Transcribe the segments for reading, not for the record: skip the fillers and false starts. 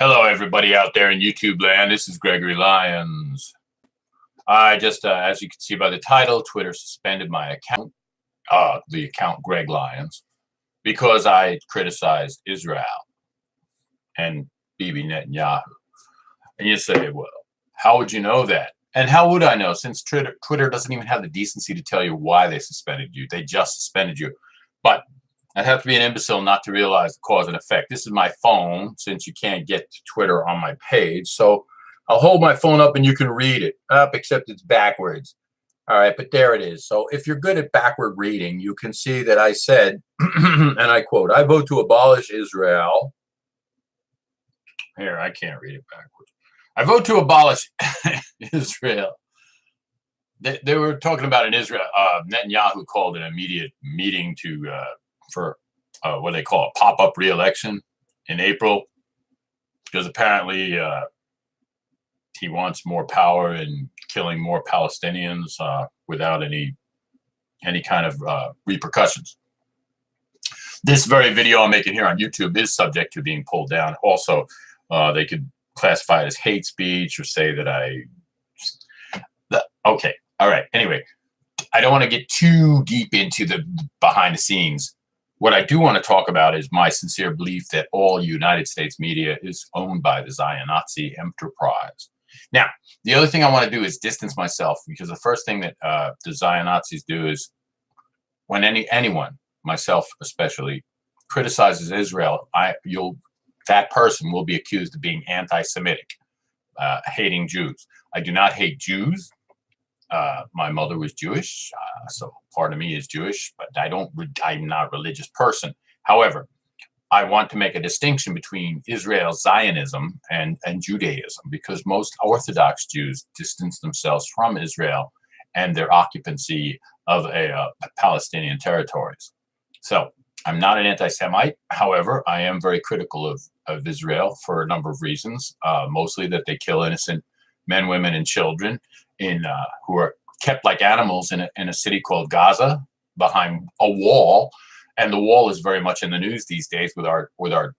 Hello, everybody out there in YouTube land. This is Gregory Lyons. I just, as you can see by the title, Twitter suspended my account, the account Greg Lyons, because I criticized Israel and Bibi Netanyahu. And you say, well, how would you know that? And how would I know, since Twitter doesn't even have the decency to tell you why they suspended you. They just suspended you. But I'd have to be an imbecile not to realize the cause and effect. This is my phone, since you can't get to Twitter on my page. So I'll hold my phone up and you can read it up, except it's backwards. All right, but there it is. So if you're good at backward reading, you can see that I said, and I quote, I vote to abolish Israel. Here, I can't read it backwards. I vote to abolish Israel. They were talking about in Israel. Netanyahu called an immediate meeting for what they call a pop-up re-election in April, because apparently he wants more power and killing more Palestinians without any kind of repercussions. This very video I'm making here on YouTube is subject to being pulled down. Also, they could classify it as hate speech or say that okay, all right. Anyway, I don't want to get too deep into the behind the scenes. What I do want to talk about is my sincere belief that all United States media is owned by the Zion Nazi enterprise. Now, the other thing I want to do is distance myself, because the first thing that the Zion Nazis do is when anyone, myself especially, criticizes Israel, that person will be accused of being anti-Semitic, hating Jews. I do not hate Jews. My mother was Jewish, so part of me is Jewish, but I'm not a religious person. However, I want to make a distinction between Israel's Zionism and Judaism, because most Orthodox Jews distance themselves from Israel and their occupancy of Palestinian territories. So I'm not an anti-Semite. However, I am very critical of Israel for a number of reasons, mostly that they kill innocent men, women, and children who are kept like animals in a city called Gaza behind a wall. And the wall is very much in the news these days with our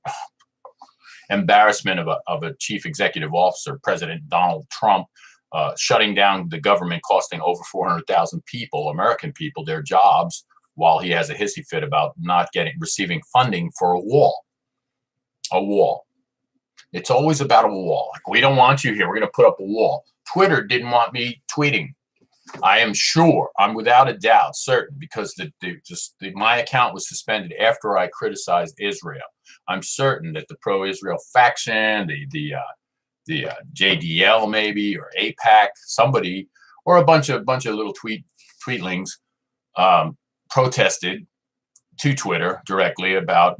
embarrassment of a chief executive officer, President Donald Trump, shutting down the government, costing over 400,000 people, American people, their jobs, while he has a hissy fit about not receiving funding for a wall. A wall. It's always about a wall. Like, we don't want you here. We're going to put up a wall. Twitter didn't want me tweeting. I am sure, I'm without a doubt certain, because my account was suspended after I criticized Israel. I'm certain that the pro-Israel faction, the JDL maybe, or AIPAC, somebody, or a bunch of little tweetlings protested to Twitter directly about,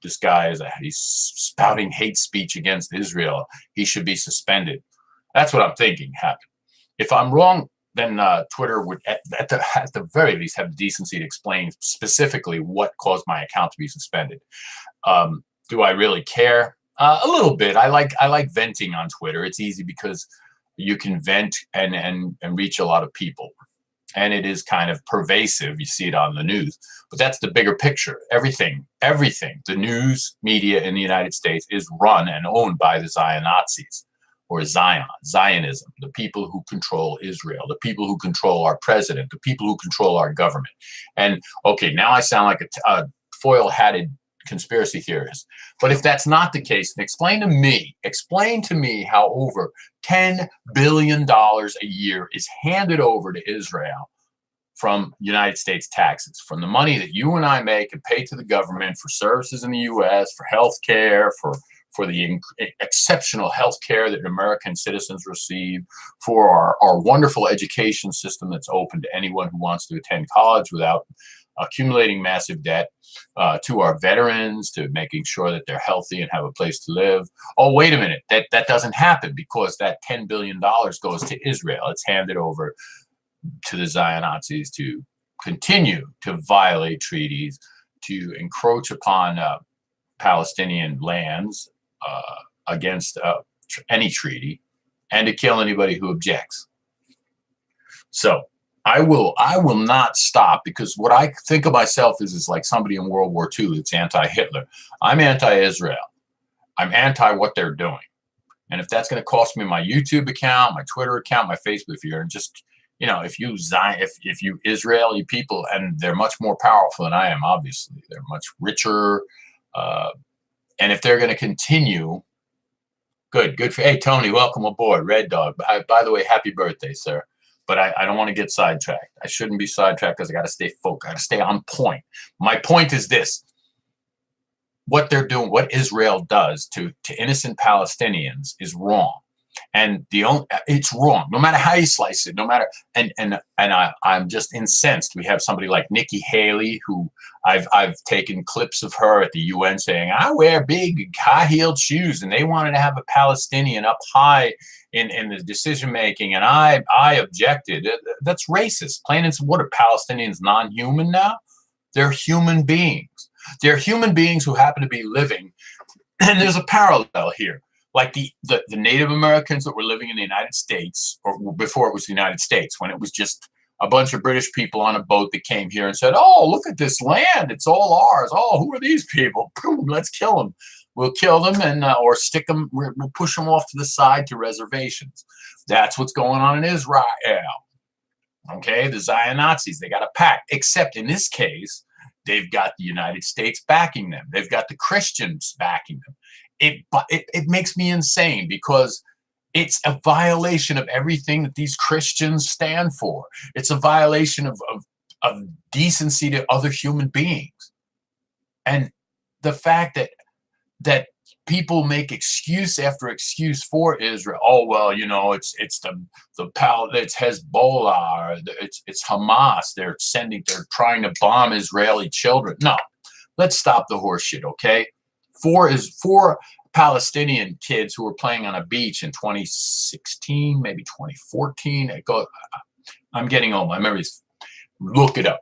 this guy he's spouting hate speech against Israel. He should be suspended. That's what I'm thinking happened. If I'm wrong, then Twitter would, at the very least, have the decency to explain specifically what caused my account to be suspended. Do I really care? A little bit. I like venting on Twitter. It's easy because you can vent and reach a lot of people. And it is kind of pervasive. You see it on the news. But that's the bigger picture. Everything, the news media in the United States is run and owned by the Zion Nazis, or Zionism, the people who control Israel, the people who control our president, the people who control our government. And, okay, now I sound like a foil-hatted conspiracy theorist. But if that's not the case, then explain to me how over $10 billion a year is handed over to Israel from United States taxes, from the money that you and I make and pay to the government for services in the U.S., for health care, for the exceptional health care that American citizens receive, for our wonderful education system that's open to anyone who wants to attend college without accumulating massive debt, to our veterans, to making sure that they're healthy and have a place to live. Oh, wait a minute, that doesn't happen, because that $10 billion goes to Israel. It's handed over to the Zion Nazis to continue to violate treaties, to encroach upon Palestinian lands against any treaty, and to kill anybody who objects. So I will not stop, because what I think of myself is like somebody in World War II that's anti-Hitler. I'm anti-Israel. I'm anti what they're doing. And if that's going to cost me my YouTube account, my Twitter account, my Facebook, if you're just, if you Israeli people, and they're much more powerful than I am, obviously, they're much richer. And if they're going to continue, good for, hey, Tony, welcome aboard, Red Dog. By the way, happy birthday, sir. But I don't want to get sidetracked. I shouldn't be sidetracked because I got to stay focused. I got to stay on point. My point is this. What they're doing, what Israel does to innocent Palestinians is wrong. And it's wrong, no matter how you slice it, no matter, and I'm just incensed. We have somebody like Nikki Haley, who I've taken clips of her at the UN saying, I wear big high-heeled shoes, and they wanted to have a Palestinian up high in the decision making, and I objected. That's racist. Plain and simple. What, are Palestinians non-human now? They're human beings. They're human beings who happen to be living, and there's a parallel here. Like the Native Americans that were living in the United States, or before it was the United States, when it was just a bunch of British people on a boat that came here and said, oh, look at this land. It's all ours. Oh, who are these people? Boom, let's kill them. We'll kill them and or stick them. We'll push them off to the side to reservations. That's what's going on in Israel. Okay, the Zion Nazis, they got a pact. Except in this case, they've got the United States backing them. They've got the Christians backing them. It makes me insane because it's a violation of everything that these Christians stand for. It's a violation of decency to other human beings. And the fact that people make excuse after excuse for Israel. Oh, well, it's it's Hezbollah, or it's Hamas. They're trying to bomb Israeli children. No, let's stop the horse shit, okay? Four Palestinian kids who were playing on a beach in 2016, maybe 2014. I'm getting old. My memories. Look it up.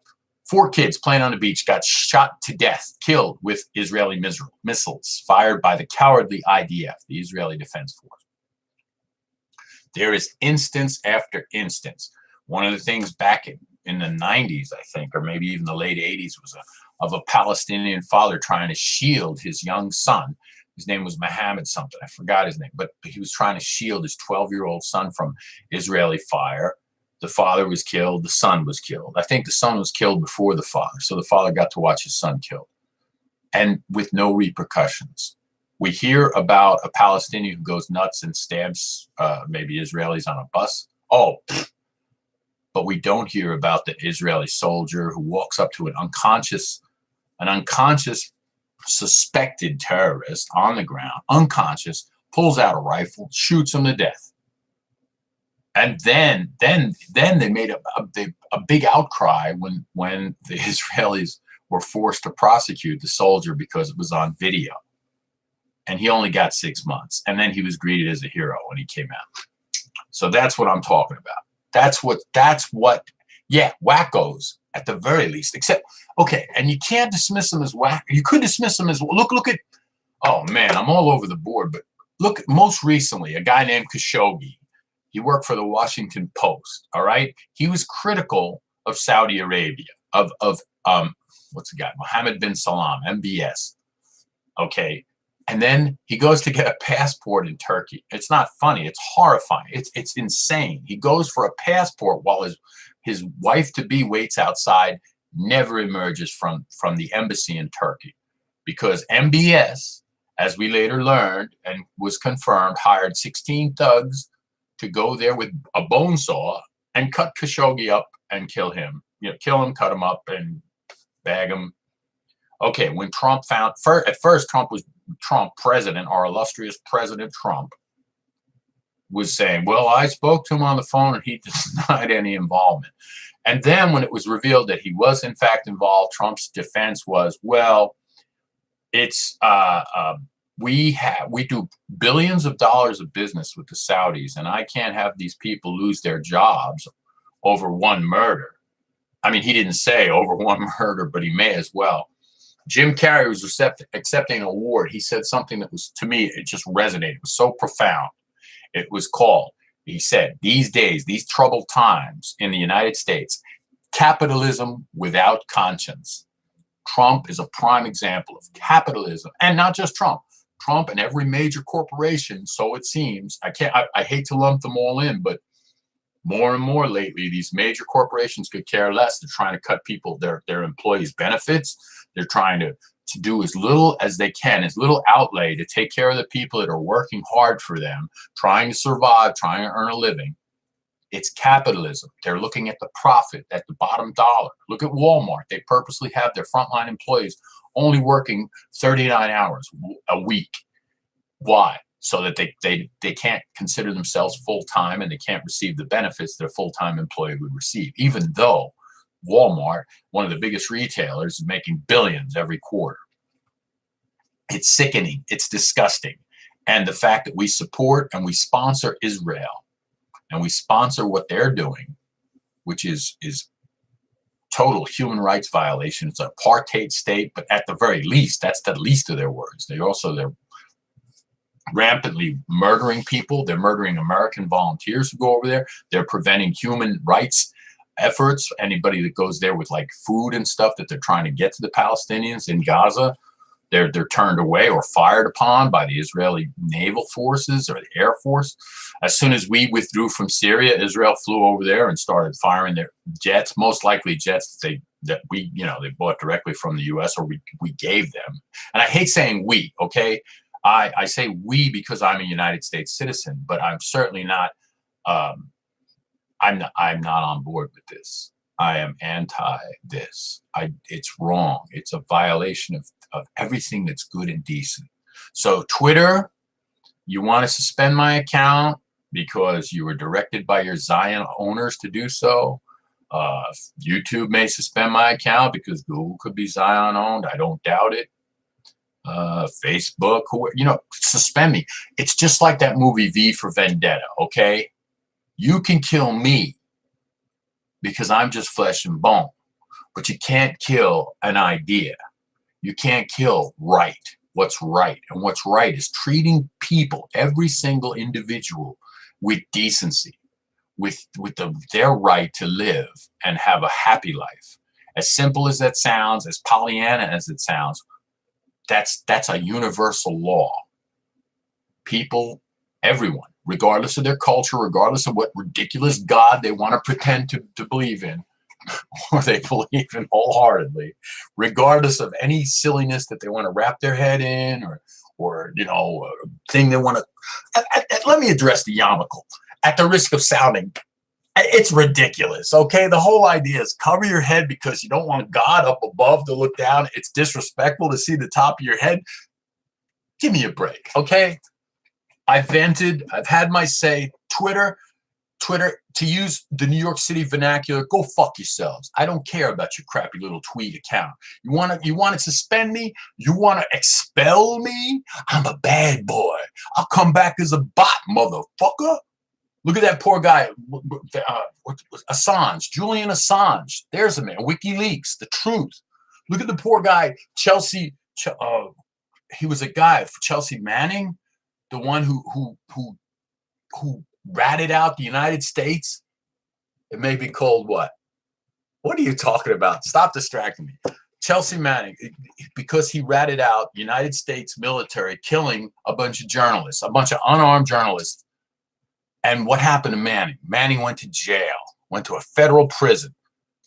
4 kids playing on the beach got shot to death, killed with Israeli missiles fired by the cowardly IDF, the Israeli Defense Force. There is instance after instance. One of the things back in the 90s, I think, or maybe even the late 80s, was of a Palestinian father trying to shield his young son. His name was Mohammed something. I forgot his name, but he was trying to shield his 12-year-old son from Israeli fire. The father was killed. The son was killed. I think the son was killed before the father. So the father got to watch his son killed, and with no repercussions. We hear about a Palestinian who goes nuts and stabs maybe Israelis on a bus. Oh, but we don't hear about the Israeli soldier who walks up to an unconscious suspected terrorist on the ground, unconscious, pulls out a rifle, shoots him to death. And then they made a big outcry when the Israelis were forced to prosecute the soldier because it was on video. And he only got 6 months. And then he was greeted as a hero when he came out. So that's what I'm talking about. That's what, yeah, wackos at the very least. Except, okay, and you can't dismiss them as whack. You could dismiss them as, look at, oh man, I'm all over the board. But look, most recently, a guy named Khashoggi. He worked for the Washington Post, all right? He was critical of Saudi Arabia, of what's the guy? Mohammed bin Salman, MBS, okay? And then he goes to get a passport in Turkey. It's not funny. It's horrifying. It's insane. He goes for a passport while his wife-to-be waits outside, never emerges from the embassy in Turkey. Because MBS, as we later learned and was confirmed, hired 16 thugs to go there with a bone saw and cut Khashoggi up and kill him. Kill him, cut him up, and bag him. Okay, when Trump at first Trump president, our illustrious President Trump, was saying, well, I spoke to him on the phone and he denied any involvement. And then when it was revealed that he was in fact involved, Trump's defense was, well, it's we do billions of dollars of business with the Saudis, and I can't have these people lose their jobs over one murder. I mean, he didn't say over one murder, but he may as well. Jim Carrey was accepting an award. He said something that was, to me, it just resonated. It was so profound. It was called, he said, these days, these troubled times in the United States, capitalism without conscience. Trump is a prime example of capitalism, and not just Trump, Trump and every major corporation, so it seems. I hate to lump them all in, but more and more lately, these major corporations could care less. They're trying to cut their employees' benefits. They're trying to do as little as they can, as little outlay to take care of the people that are working hard for them, trying to survive, trying to earn a living. It's capitalism. They're looking at the profit at the bottom dollar. Look at Walmart. They purposely have their frontline employees only working 39 hours a week. Why? So that they can't consider themselves full-time and they can't receive the benefits that a full-time employee would receive, even though Walmart, one of the biggest retailers, is making billions every quarter. It's sickening. It's disgusting. And the fact that we support and we sponsor Israel and we sponsor what they're doing, which is total human rights violation. It's an apartheid state, but at the very least, that's the least of their worries. They're rampantly murdering people. They're murdering American volunteers who go over there. They're preventing human rights efforts. Anybody that goes there with like food and stuff that they're trying to get to the Palestinians in Gaza, they're turned away or fired upon by the Israeli naval forces or the Air Force. As soon as we withdrew from Syria, Israel flew over there and started firing their jets, most likely jets that we bought directly from the US or we gave them. And I hate saying we, okay? I say we because I'm a United States citizen, but I'm certainly not I'm not on board with this. I am anti this. It's wrong. It's a violation of everything that's good and decent. So Twitter, you want to suspend my account because you were directed by your Zion owners to do so. YouTube may suspend my account because Google could be Zion owned. I don't doubt it. Facebook, suspend me. It's just like that movie V for Vendetta, okay? You can kill me because I'm just flesh and bone, but you can't kill an idea. You can't kill what's right. And what's right is treating people, every single individual, with decency, with their right to live and have a happy life. As simple as that sounds, as Pollyanna as it sounds, that's a universal law. People, everyone, regardless of their culture, regardless of what ridiculous God they want to pretend to believe in, or they believe in wholeheartedly, regardless of any silliness that they want to wrap their head in, or thing they want to. Let me address the yarmulke at the risk of sounding. It's ridiculous, okay? The whole idea is cover your head because you don't want God up above to look down. It's disrespectful to see the top of your head. Give me a break, okay? I vented. I've had my say. Twitter, to use the New York City vernacular, go fuck yourselves. I don't care about your crappy little tweet account. You want to suspend me? You want to expel me? I'm a bad boy. I'll come back as a bot, motherfucker. Look at that poor guy, Assange, Julian Assange. There's a man. WikiLeaks, the truth. Look at the poor guy, Chelsea. He was a guy for Chelsea Manning, the one who ratted out the United States. It may be called what? What are you talking about? Stop distracting me. Chelsea Manning, because he ratted out United States military killing a bunch of journalists, a bunch of unarmed journalists. And what happened to Manning? Manning went to jail, went to a federal prison,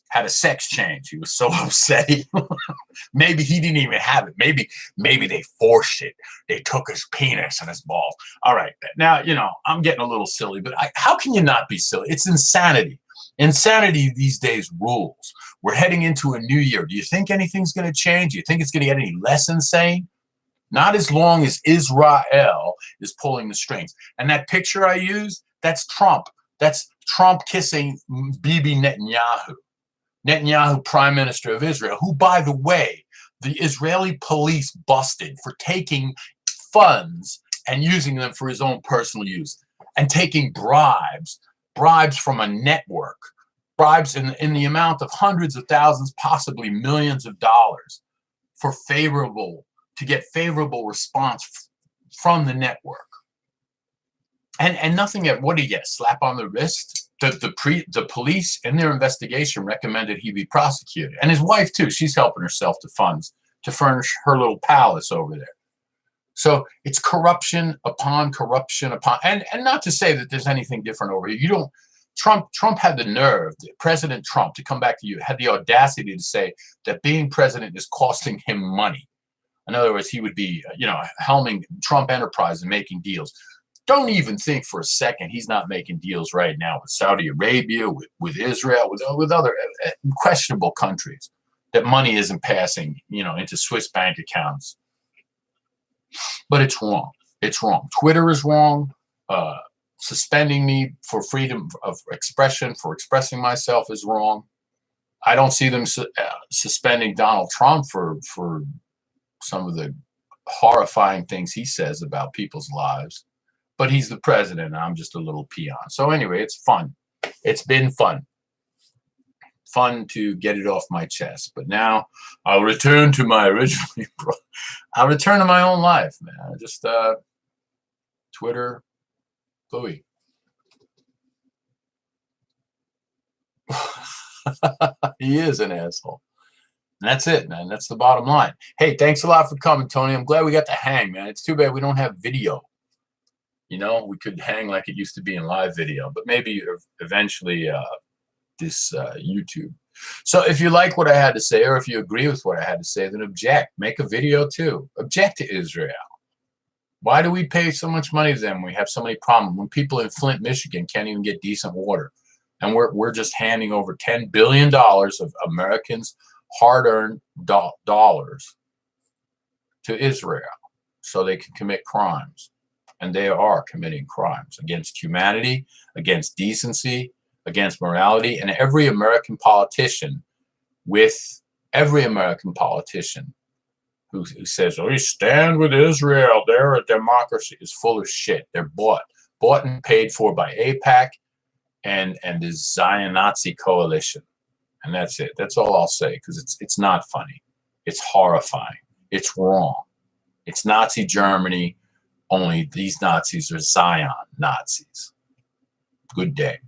had a sex change. He was so upset. Maybe he didn't even have it. Maybe they forced it. They took his penis and his balls. All right. Now, I'm getting a little silly, but how can you not be silly? It's insanity. Insanity these days rules. We're heading into a new year. Do you think anything's going to change? Do you think it's going to get any less insane? Not as long as Israel is pulling the strings. And that picture I used, that's Trump. That's Trump kissing Bibi Netanyahu. Netanyahu, Prime Minister of Israel, who, by the way, the Israeli police busted for taking funds and using them for his own personal use and taking bribes from a network, bribes in the amount of hundreds of thousands, possibly millions of dollars to get favorable response from the network. And nothing, what do you get? Slap on the wrist? The police in their investigation recommended he be prosecuted. And his wife too, she's helping herself to funds to furnish her little palace over there. So it's corruption upon corruption upon, and not to say that there's anything different over here. You don't. Trump had the nerve, President Trump, to come back to you, had the audacity to say that being president is costing him money. In other words, he would be, helming Trump Enterprise and making deals. Don't even think for a second he's not making deals right now with Saudi Arabia, with Israel, with other questionable countries that money isn't passing, into Swiss bank accounts. But it's wrong. It's wrong. Twitter is wrong. Suspending me for freedom of expression, for expressing myself, is wrong. I don't see them suspending Donald Trump for some of the horrifying things he says about people's lives. But he's the president, and I'm just a little peon. So anyway, it's fun. It's been fun. Fun to get it off my chest. But now I'll return to my I'll return to my own life, man. Just Twitter, Louis. He is an asshole. And that's it, man. That's the bottom line. Hey, thanks a lot for coming, Tony. I'm glad we got to hang, man. It's too bad we don't have video. We could hang like it used to be in live video, but maybe eventually this YouTube. So if you like what I had to say, or if you agree with what I had to say, then object. Make a video too. Object to Israel. Why do we pay so much money to them when we have so many problems? When people in Flint, Michigan can't even get decent water. And we're just handing over $10 billion of Americans' hard-earned dollars to Israel so they can commit crimes. And they are committing crimes against humanity, against decency, against morality. And every American politician who says, "Oh, we stand with Israel, they're a democracy," is full of shit. They're bought and paid for by AIPAC and the Zion Nazi coalition. And that's it. That's all I'll say, because it's not funny. It's horrifying. It's wrong. It's Nazi Germany, only these Nazis are Zion Nazis. Good day.